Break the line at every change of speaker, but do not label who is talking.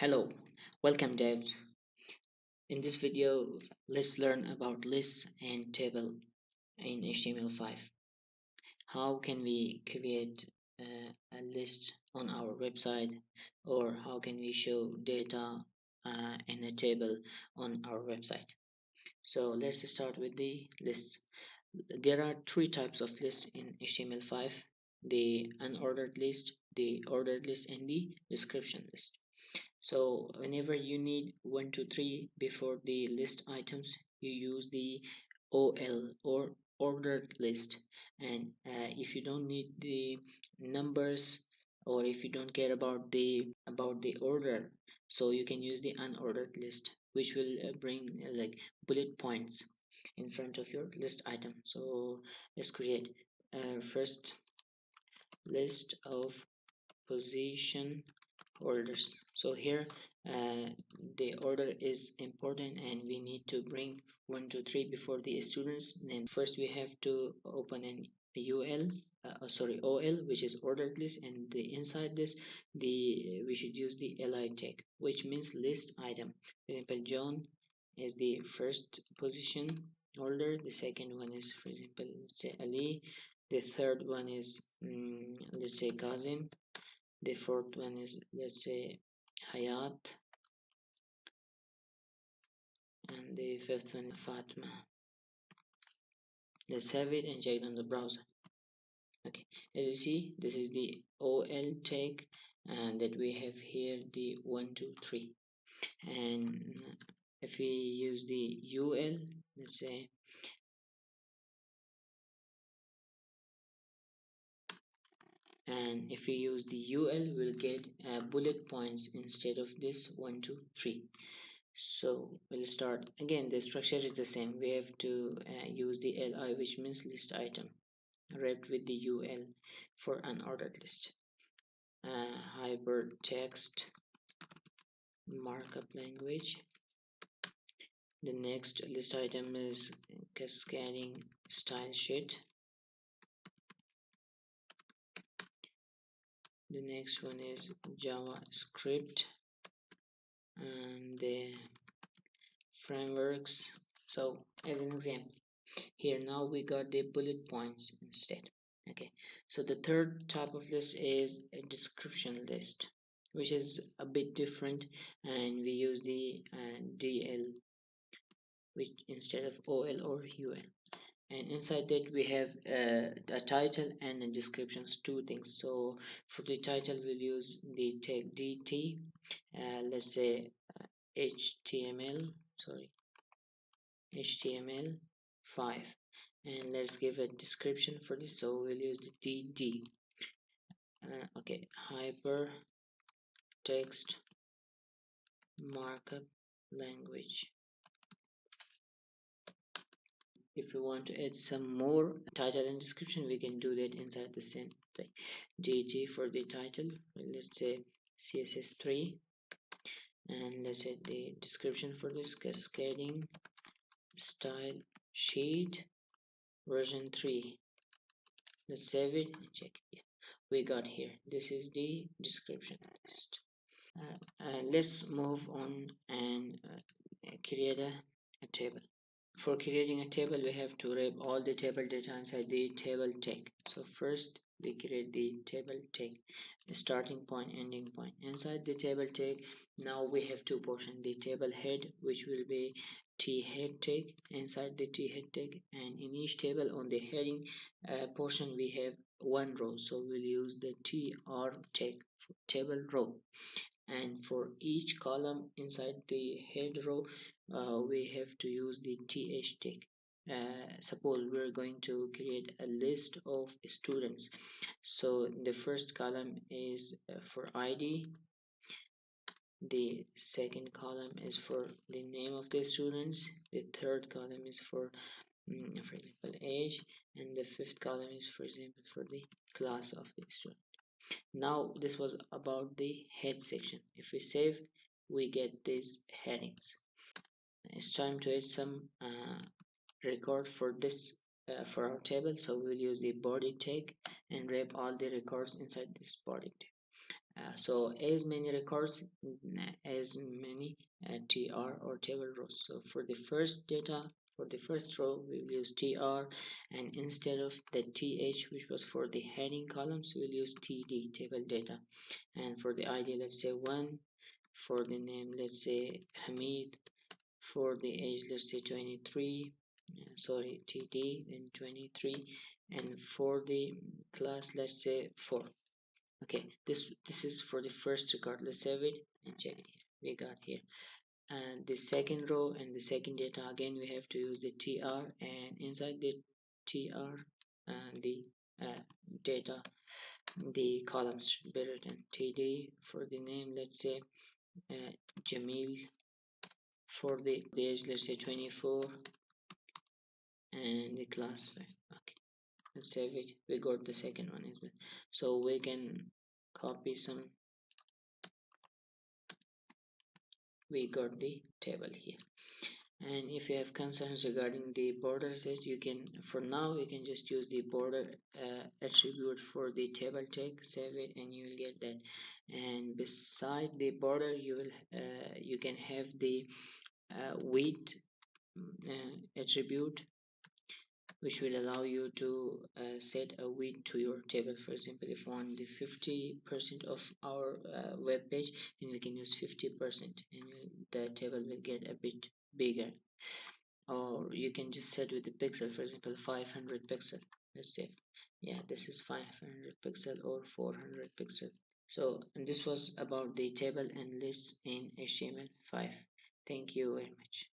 Hello, welcome devs. In this video, let's learn about lists and table in HTML5. How can we create a list on our website, or how can we show data in a table on our website? So let's start with the lists. There are three types of lists in HTML5: the unordered list, the ordered list, and the description list. So whenever you need 1 2 3 before the list items, you use the OL or ordered list. And if you don't need the numbers, or if you don't care about the order, so you can use the unordered list, which will bring like bullet points in front of your list item. So let's create first list of position orders. So here the order is important, and we need to bring 1 2 3 before the students name. First we have to open an OL, which is ordered list, and the inside this we should use the li tag, which means list item. For example, John is the first position order, the second one is, for example, let's say Ali, the third one is let's say Kazim, the fourth one is, let's say, Hayat, and the fifth one Fatma. Let's save it and check it on the browser. Okay, as you see, this is the OL tag, and that we have here the 1 2 3. And if we use the UL, let's say, and if we use the UL, we'll get bullet points instead of this 1 2 3. So we'll start again. The structure is the same. We have to use the li, which means list item, wrapped with the ul for unordered list. Hypertext markup language. The next list item is cascading style sheet. The next one is JavaScript and the frameworks. So as an example, here now we got the bullet points instead. Okay, so the third type of list is a description list, which is a bit different, and we use the DL, which instead of OL or UL. And inside that we have a title and a descriptions, two things. So for the title we'll use the tag DT, let's say HTML, HTML5, and let's give a description for this, so we'll use the DD. Okay, hypertext markup language. If we want to add some more title and description, we can do that inside the same thing. DT for the title, let's say CSS3, and let's say the description for this cascading style sheet version 3. Let's save it and check. Yeah, we got here. This is the description list. Let's move on and create a table. For creating a table, we have to wrap all the table data inside the table tag. So first we create the table tag, the starting point, ending point. Inside the table tag, now we have two portions: the table head, which will be t head tag, inside the t head tag, and in each table on the heading portion we have one row, so we'll use the tr tag for table row. And for each column inside the head row, we have to use the th tag. Suppose we're going to create a list of students, so the first column is for id, the second column is for the name of the students, the third column is for example age, and the fifth column is, for example, for the class of the student. Now this was about the head section. If we save, we get these headings. It's time to add some record for this for our table, so we'll use the body tag and wrap all the records inside this body tag. So as many records, as many tr or table rows. So for the first data, for the first row we will use tr, and instead of the th which was for the heading columns, we'll use td, table data. And for the id, let's say 1. For the name, let's say Hamid. For the age, let's say 23. Sorry, td, then 23. And for the class, let's say 4. Okay, this is for the first record. Let's save it and check it here. We got here. And the second row and the second data, again we have to use the tr, and inside the tr and the uh, data, the columns should be written td. For the name, let's say Jamil. For the age, let's say 24. And the class 5. Okay, let's save it. We got the second one as well. So we can copy some. We got the table here. And if you have concerns regarding the border set, you can, for now you can just use the border attribute for the table tag, save it, and you will get that. And beside the border, you can have the width attribute, which will allow you to set a width to your table. For example, if we want the 50% of our web page, then we can use 50%, and the table will get a bit bigger. Or you can just set with the pixel, for example 500 pixel. Let's say, yeah, this is 500 pixel or 400 pixel. So, and this was about the table and lists in HTML5. Thank you very much.